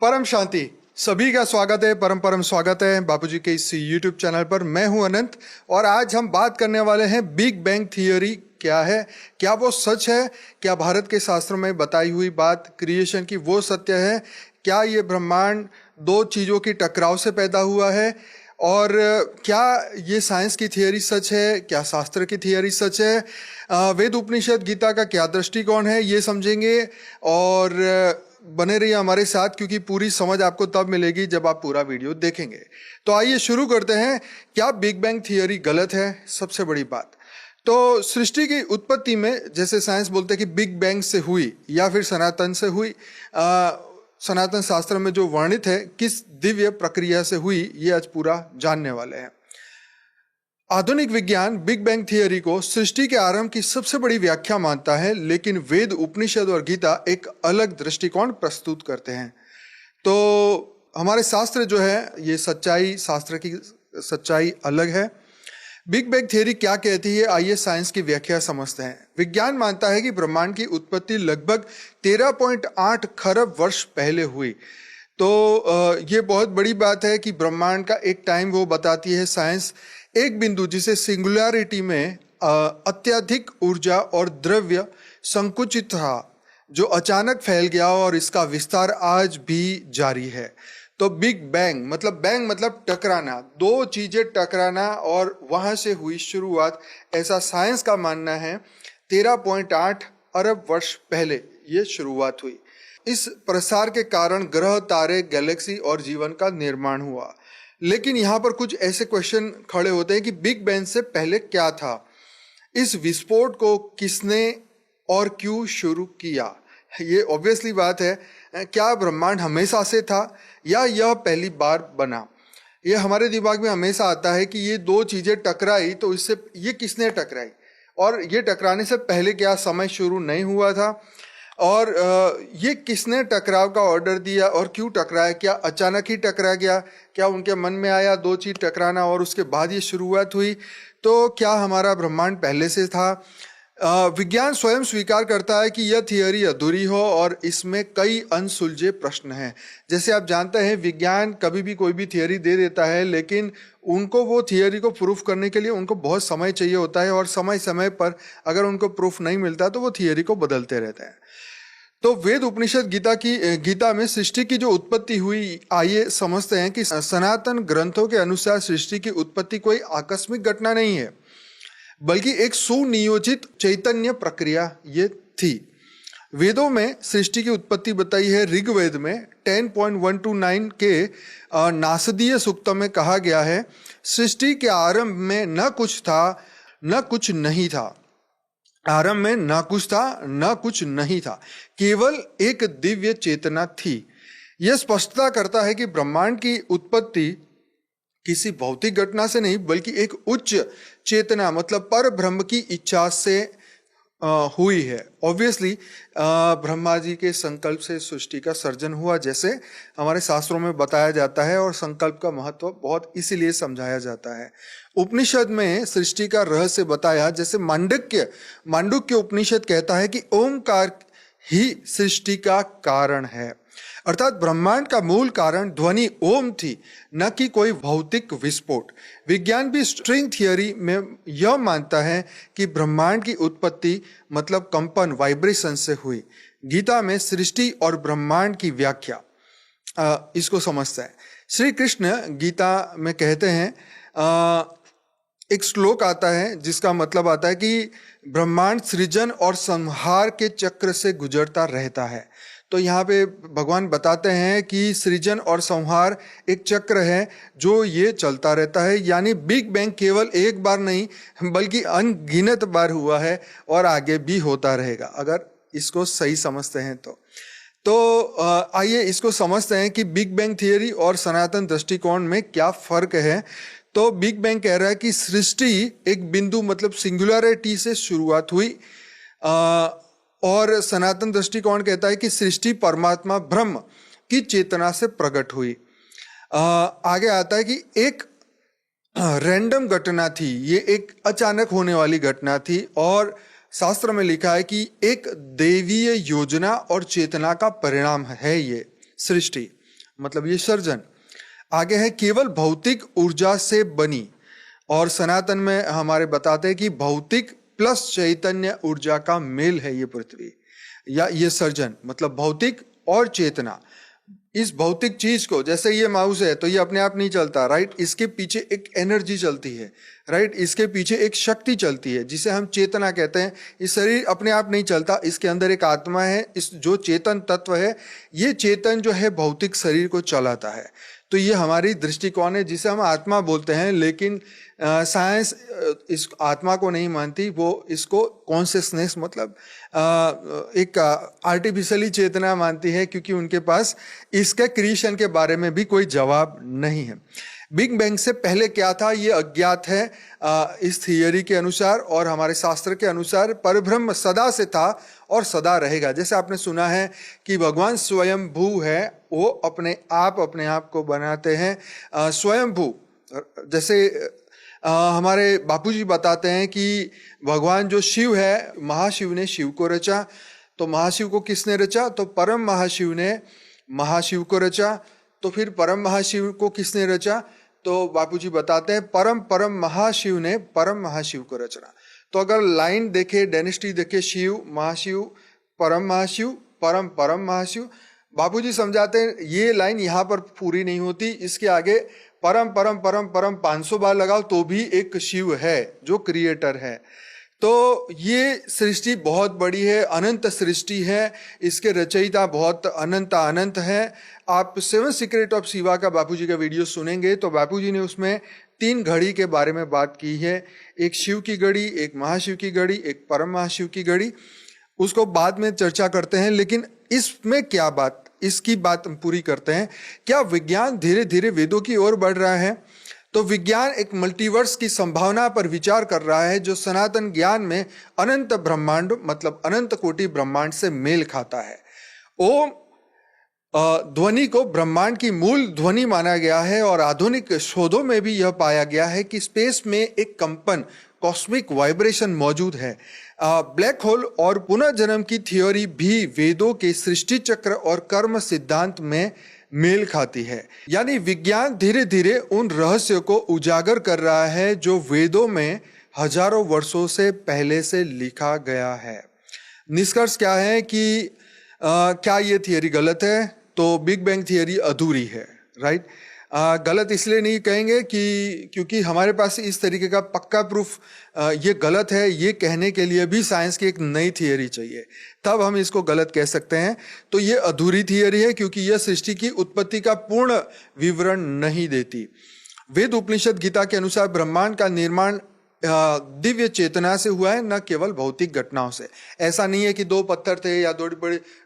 परम शांति। सभी का स्वागत है, परम परम स्वागत है बापूजी के इस YouTube चैनल पर। मैं हूं अनंत और आज हम बात करने वाले हैं बिग बैंग थियरी क्या है, क्या वो सच है, क्या भारत के शास्त्रों में बताई हुई बात क्रिएशन की वो सत्य है, क्या ये ब्रह्मांड दो चीजों की टकराव से पैदा हुआ है, और क्या ये साइंस की थियरी सच है, क्या शास्त्र की थियरी सच है, वेद उपनिषद गीता का क्या दृष्टिकोण है, ये समझेंगे। और बने रहिए हमारे साथ क्योंकि पूरी समझ आपको तब मिलेगी जब आप पूरा वीडियो देखेंगे। तो आइए शुरू करते हैं। क्या बिग बैंग थियरी गलत है? सबसे बड़ी बात तो सृष्टि की उत्पत्ति में जैसे साइंस बोलते हैं कि बिग बैंग से हुई या फिर सनातन से हुई, सनातन शास्त्र में जो वर्णित है किस दिव्य प्रक्रिया से हुई, ये आज पूरा जानने वाले हैं। आधुनिक विज्ञान बिग बैंग थियरी को सृष्टि के आरंभ की सबसे बड़ी व्याख्या मानता है, लेकिन वेद उपनिषद और गीता एक अलग दृष्टिकोण प्रस्तुत करते हैं। तो हमारे शास्त्र जो है ये सच्चाई, शास्त्र की सच्चाई अलग है। बिग बैंग थियरी क्या कहती है, आइए साइंस की व्याख्या समझते हैं। विज्ञान मानता है कि ब्रह्मांड की उत्पत्ति लगभग 13.8 खरब वर्ष पहले हुई। तो ये बहुत बड़ी बात है कि ब्रह्मांड का एक टाइम वो बताती है साइंस, एक बिंदु जिसे सिंगुलैरिटी में अत्यधिक ऊर्जा और द्रव्य संकुचित था, जो अचानक फैल गया और इसका विस्तार आज भी जारी है। तो बिग बैंग मतलब टकराना, दो चीजें टकराना और वहां से हुई शुरुआत, ऐसा साइंस का मानना है। 13.8 अरब वर्ष पहले ये शुरुआत हुई। इस प्रसार के कारण ग्रह, तारे, गैलेक्सी और जीवन का निर्माण हुआ। लेकिन यहाँ पर कुछ ऐसे क्वेश्चन खड़े होते हैं कि बिग बैंग से पहले क्या था, इस विस्फोट को किसने और क्यों शुरू किया। ये ऑब्वियसली बात है, क्या ब्रह्मांड हमेशा से था या यह पहली बार बना। ये हमारे दिमाग में हमेशा आता है कि ये दो चीजें टकराई तो इससे ये किसने टकराई, और ये टकराने से पहले क्या समय शुरू नहीं हुआ था, और ये किसने टकराव का ऑर्डर दिया और क्यों टकराया, क्या अचानक ही टकरा गया, क्या उनके मन में आया दो चीज टकराना और उसके बाद ये शुरुआत हुई। तो क्या हमारा ब्रह्मांड पहले से था। विज्ञान स्वयं स्वीकार करता है कि यह थियरी अधूरी हो और इसमें कई अनसुलझे प्रश्न हैं। जैसे आप जानते हैं विज्ञान कभी भी कोई भी थियरी दे देता है, लेकिन उनको वो थियरी को प्रूफ करने के लिए उनको बहुत समय चाहिए होता है, और समय समय पर अगर उनको प्रूफ नहीं मिलता तो वो थियरी को बदलते रहते हैं। तो वेद उपनिषद गीता में सृष्टि की जो उत्पत्ति हुई, आइए समझते हैं कि सनातन ग्रंथों के अनुसार सृष्टि की उत्पत्ति कोई आकस्मिक घटना नहीं है, बल्कि एक सुनियोजित चैतन्य प्रक्रिया ये थी। वेदों में सृष्टि की उत्पत्ति बताई है। ऋग्वेद में 10.129 के नासदीय सूक्त में कहा गया है, सृष्टि के आरंभ में न कुछ था न कुछ नहीं था। आरंभ में न कुछ था न कुछ नहीं था, केवल एक दिव्य चेतना थी। यह स्पष्टता करता है कि ब्रह्मांड की उत्पत्ति किसी भौतिक घटना से नहीं, बल्कि एक उच्च चेतना मतलब पर ब्रह्म की इच्छा से हुई है। ऑब्वियसली ब्रह्मा जी के संकल्प से सृष्टि का सर्जन हुआ, जैसे हमारे शास्त्रों में बताया जाता है, और संकल्प का महत्व बहुत इसीलिए समझाया जाता है। उपनिषद में सृष्टि का रहस्य बताया, जैसे मांडुक्य उपनिषद कहता है कि ओमकार ही सृष्टि का कारण है, अर्थात ब्रह्मांड का मूल कारण ध्वनि ओम थी, न कि कोई भौतिक विस्फोट। विज्ञान भी स्ट्रिंग थियरी में यह मानता है कि ब्रह्मांड की उत्पत्ति मतलब कंपन, वाइब्रेशन से हुई। गीता में सृष्टि और ब्रह्मांड की व्याख्या इसको समझता है। श्री कृष्ण गीता में कहते हैं, एक श्लोक आता है जिसका मतलब आता है कि ब्रह्मांड सृजन और संहार के चक्र से गुजरता रहता है। तो यहाँ पे भगवान बताते हैं कि सृजन और संहार एक चक्र है जो ये चलता रहता है, यानी बिग बैंग केवल एक बार नहीं बल्कि अनगिनत बार हुआ है और आगे भी होता रहेगा, अगर इसको सही समझते हैं तो आइए इसको समझते हैं कि बिग बैंग थियरी और सनातन दृष्टिकोण में क्या फर्क है। तो बिग बैंग कह रहा है कि सृष्टि एक बिंदु मतलब सिंगुलैरिटी से शुरुआत हुई, और सनातन दृष्टिकोण कहता है कि सृष्टि परमात्मा ब्रह्म की चेतना से प्रकट हुई। आगे आता है कि एक रैंडम घटना थी, ये एक अचानक होने वाली घटना थी, और शास्त्र में लिखा है कि एक दैवीय योजना और चेतना का परिणाम है ये सृष्टि। मतलब ये सर्जन। आगे है केवल भौतिक ऊर्जा से बनी, और सनातन में हमारे बताते हैं कि भौतिक प्लस चैतन्य ऊर्जा का मेल है ये पृथ्वी या ये सर्जन, मतलब भौतिक और चेतना। इस भौतिक चीज को, जैसे ये माउस है तो ये अपने आप नहीं चलता, राइट, इसके पीछे एक एनर्जी चलती है, राइट, इसके पीछे एक शक्ति चलती है जिसे हम चेतना कहते हैं। इस शरीर अपने आप नहीं चलता, इसके अंदर एक आत्मा है, इस जो चेतन तत्व है, ये चेतन जो है भौतिक शरीर को चलाता है। तो ये हमारी दृष्टिकोण है जिसे हम आत्मा बोलते हैं, लेकिन साइंस इस आत्मा को नहीं मानती, वो इसको कॉन्शियसनेस मतलब एक आर्टिफिशियली चेतना मानती है, क्योंकि उनके पास इसके क्रिएशन के बारे में भी कोई जवाब नहीं है। बिग बैंग से पहले क्या था ये अज्ञात है इस थियरी के अनुसार, और हमारे शास्त्र के अनुसार परब्रह्म सदा से था और सदा रहेगा। जैसे आपने सुना है कि भगवान स्वयंभू है, वो अपने आप को बनाते हैं स्वयंभू। जैसे हमारे बापूजी बताते हैं कि भगवान जो शिव है, महाशिव ने शिव को रचा, तो महाशिव को किसने रचा? तो परम महाशिव ने महाशिव को रचा। तो फिर परम महाशिव को किसने रचा? तो बापूजी बताते हैं परम महाशिव ने परम महाशिव को रचना। तो अगर लाइन देखे, डायनेस्टी देखे, शिव महाशिव परम महाशिव परम महाशिव, बापूजी समझाते हैं ये लाइन यहाँ पर पूरी नहीं होती, इसके आगे परम 500 बार लगाओ तो भी एक शिव है जो क्रिएटर है। तो ये सृष्टि बहुत बड़ी है, अनंत सृष्टि है, इसके रचयिता बहुत अनंत है। आप 7 सीक्रेट ऑफ शिवा का बापूजी का वीडियो सुनेंगे तो बापूजी ने उसमें 3 घड़ी के बारे में बात की है, एक शिव की घड़ी, एक महाशिव की घड़ी, एक परम महाशिव की घड़ी। उसको बाद में चर्चा करते हैं, लेकिन इसमें क्या बात, इसकी बात हम पूरी करते हैं। क्या विज्ञान धीरे धीरे वेदों की ओर बढ़ रहा है? तो विज्ञान एक मल्टीवर्स की संभावना पर विचार कर रहा है जो सनातन ज्ञान में अनंत ब्रह्मांड मतलब अनंत कोटि ब्रह्मांड से मेल खाता है। ओम ध्वनि को ब्रह्मांड की मूल ध्वनि माना गया है, और आधुनिक शोधों में भी यह पाया गया है कि स्पेस में एक कंपन, कॉस्मिक वाइब्रेशन मौजूद है। ब्लैक होल और पुनर्जन्म की थ्योरी भी वेदों के सृष्टि चक्र और कर्म सिद्धांत में मेल खाती है। यानी विज्ञान धीरे धीरे उन रहस्यों को उजागर कर रहा है जो वेदों में हजारों वर्षों से पहले से लिखा गया है। निष्कर्ष क्या है कि क्या ये थियरी गलत है? तो बिग बैंग थियरी अधूरी है, राइट। गलत इसलिए नहीं कहेंगे कि क्योंकि हमारे पास इस तरीके का पक्का प्रूफ ये गलत है ये कहने के लिए भी साइंस की एक नई थियरी चाहिए, तब हम इसको गलत कह सकते हैं। तो ये अधूरी थियरी है क्योंकि यह सृष्टि की उत्पत्ति का पूर्ण विवरण नहीं देती। वेद उपनिषद गीता के अनुसार ब्रह्मांड का निर्माण दिव्य चेतना से हुआ है, न केवल भौतिक घटनाओं से। ऐसा नहीं है कि 2 पत्थर थे या 2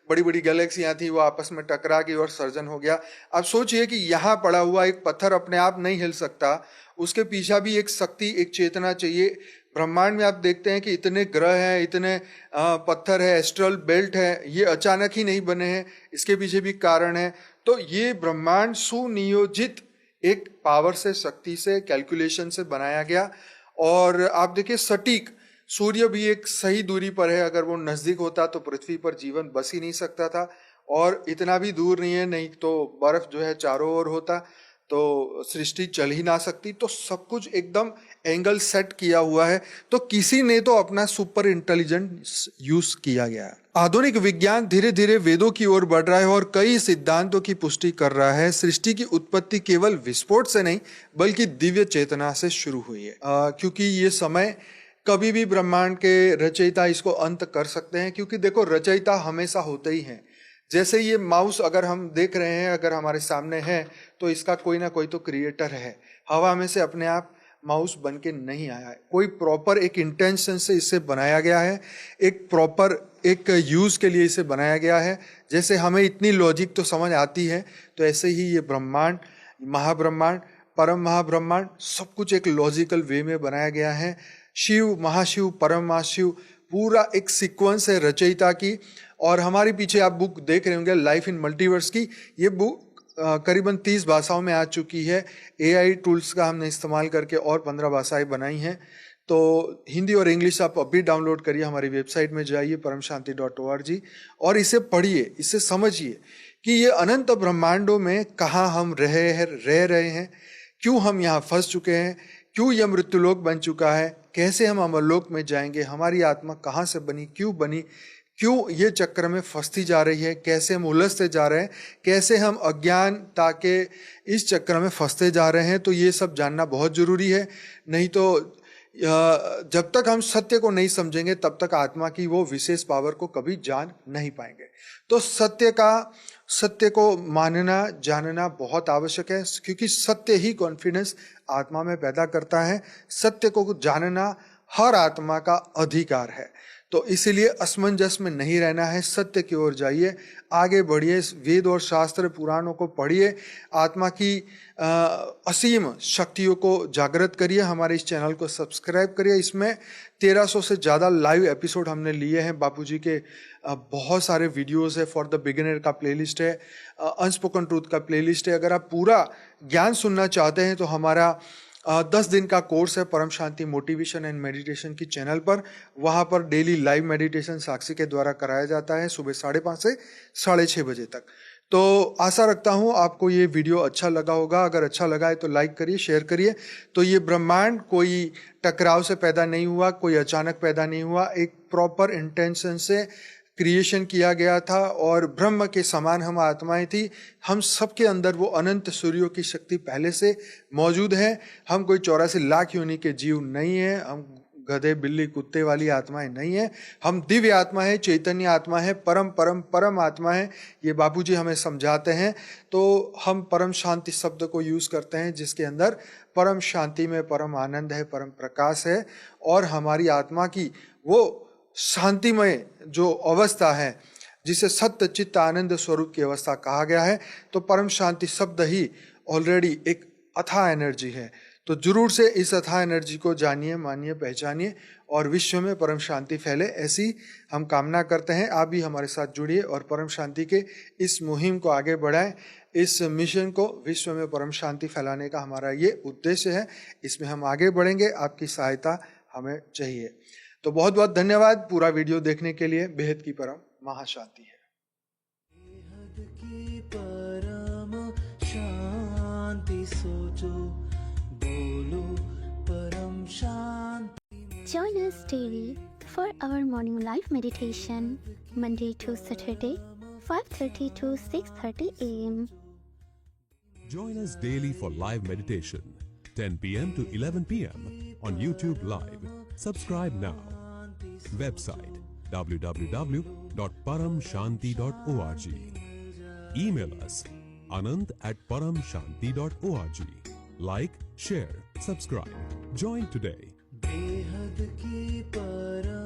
बड़ी बड़ी गैलेक्सियां थी, वो आपस में टकरा गई और सर्जन हो गया। आप सोचिए कि यहाँ पड़ा हुआ एक पत्थर अपने आप नहीं हिल सकता, उसके पीछे भी एक शक्ति, एक चेतना चाहिए। ब्रह्मांड में आप देखते हैं कि इतने ग्रह हैं, इतने पत्थर है, एस्ट्रल बेल्ट है, ये अचानक ही नहीं बने हैं, इसके पीछे भी कारण है। तो ये ब्रह्मांड सुनियोजित एक पावर से, शक्ति से, कैलकुलेशन से बनाया गया। और आप देखिए सटीक, सूर्य भी एक सही दूरी पर है, अगर वो नजदीक होता तो पृथ्वी पर जीवन बस ही नहीं सकता था, और इतना भी दूर नहीं है, नहीं तो बर्फ जो है चारों ओर होता तो सृष्टि चल ही ना सकती। तो सब कुछ एकदम एंगल सेट किया हुआ है, तो किसी ने तो अपना सुपर इंटेलिजेंस यूज किया गया है। आधुनिक विज्ञान धीरे धीरे वेदों की ओर बढ़ रहा है और कई सिद्धांतों की पुष्टि कर रहा है। सृष्टि की उत्पत्ति केवल विस्फोट से नहीं बल्कि दिव्य चेतना से शुरू हुई है, क्योंकि ये समय कभी भी ब्रह्मांड के रचयिता इसको अंत कर सकते हैं, क्योंकि देखो रचयिता हमेशा होते ही हैं। जैसे ये माउस अगर हम देख रहे हैं, अगर हमारे सामने है, तो इसका कोई ना कोई तो क्रिएटर है। हवा में से अपने आप माउस बन के नहीं आया है, कोई प्रॉपर एक इंटेंशन से इसे बनाया गया है, एक प्रॉपर एक यूज के लिए इसे बनाया गया है। जैसे हमें इतनी लॉजिक तो समझ आती है, तो ऐसे ही ये ब्रह्मांड, महाब्रह्मांड, परम महाब्रह्मांड, सब कुछ एक लॉजिकल वे में बनाया गया है। शिव, महाशिव, परम महाशिव, पूरा एक सीक्वेंस है रचयिता की। और हमारे पीछे आप बुक देख रहे होंगे लाइफ इन मल्टीवर्स की, ये बुक करीबन 30 भाषाओं में आ चुकी है। AI टूल्स का हमने इस्तेमाल करके और 15 भाषाएं बनाई हैं। तो हिंदी और इंग्लिश आप अभी डाउनलोड करिए, हमारी वेबसाइट में जाइए परमशांति.org और इसे पढ़िए, इसे समझिए कि ये अनंत ब्रह्मांडों में कहाँ हम रह रहे हैं, क्यों हम यहाँ फंस चुके हैं, क्यों यह मृत्युलोक बन चुका है, कैसे हम अमरलोक में जाएंगे, हमारी आत्मा कहाँ से बनी, क्यों ये चक्र में फंसती जा रही है, कैसे हम उलझते जा रहे हैं, कैसे हम अज्ञानता के इस चक्र में फंसते जा रहे हैं। तो ये सब जानना बहुत जरूरी है। नहीं तो जब तक हम सत्य को नहीं समझेंगे तब तक आत्मा की वो विशेष पावर को कभी जान नहीं पाएंगे। तो सत्य को मानना जानना बहुत आवश्यक है, क्योंकि सत्य ही कॉन्फिडेंस आत्मा में पैदा करता है। सत्य को जानना हर आत्मा का अधिकार है। तो इसीलिए असमंजस में नहीं रहना है, सत्य की ओर जाइए, आगे बढ़िए, वेद और शास्त्र पुराणों को पढ़िए, आत्मा की असीम शक्तियों को जागृत करिए। हमारे इस चैनल को सब्सक्राइब करिए। इसमें 1300 से ज़्यादा लाइव एपिसोड हमने लिए हैं। बापूजी के बहुत सारे वीडियोस है। फॉर द बिगिनर का प्लेलिस्ट है, अनस्पोकन ट्रूथ का प्लेलिस्ट है। अगर आप पूरा ज्ञान सुनना चाहते हैं तो हमारा 10 दिन का कोर्स है परम शांति मोटिवेशन एंड मेडिटेशन की चैनल पर। वहाँ पर डेली लाइव मेडिटेशन साक्षी के द्वारा कराया जाता है सुबह 5:30 से 6:30 बजे तक। तो आशा रखता हूँ आपको ये वीडियो अच्छा लगा होगा। अगर अच्छा लगा है तो लाइक करिए, शेयर करिए। तो ये ब्रह्मांड कोई टकराव से पैदा नहीं हुआ, कोई अचानक पैदा नहीं हुआ, एक प्रॉपर इंटेंशन से क्रिएशन किया गया था और ब्रह्म के समान हम आत्माएं थी। हम सबके अंदर वो अनंत सूर्यों की शक्ति पहले से मौजूद है। हम कोई 84 लाख योनि के जीव नहीं है, हम गधे बिल्ली कुत्ते वाली आत्माएं नहीं है। हम दिव्य आत्मा है, चैतन्य आत्मा है, परम आत्मा है। ये बापूजी हमें समझाते हैं। तो हम परम शांति शब्द को यूज करते हैं, जिसके अंदर परम शांति में परम आनंद है, परम प्रकाश है, और हमारी आत्मा की वो शांतिमय जो अवस्था है जिसे सत्य चित्त आनंद स्वरूप की अवस्था कहा गया है। तो परम शांति शब्द ही ऑलरेडी एक अथाह एनर्जी है। तो जरूर से इस अथाह एनर्जी को जानिए, मानिए, पहचानिए और विश्व में परम शांति फैले, ऐसी हम कामना करते हैं। आप भी हमारे साथ जुड़िए और परम शांति के इस मुहिम को आगे बढ़ाएं। इस मिशन को विश्व में परम शांति फैलाने का हमारा ये उद्देश्य है। इसमें हम आगे बढ़ेंगे, आपकी सहायता हमें चाहिए। तो बहुत बहुत धन्यवाद पूरा वीडियो देखने के लिए। बेहद की परम महाशांति है। बेहद की परम शांति सोचो, बोलो परम शांति। Join us daily for our morning live meditation, Monday to Saturday, 5:30 to 6:30 a.m. Join us daily for live meditation, 10 p.m. to 11 p.m. on YouTube Live. Subscribe now. Website www.paramshanti.org. Email us anant@paramshanti.org. Like, share, subscribe. Join today. बेहद की परम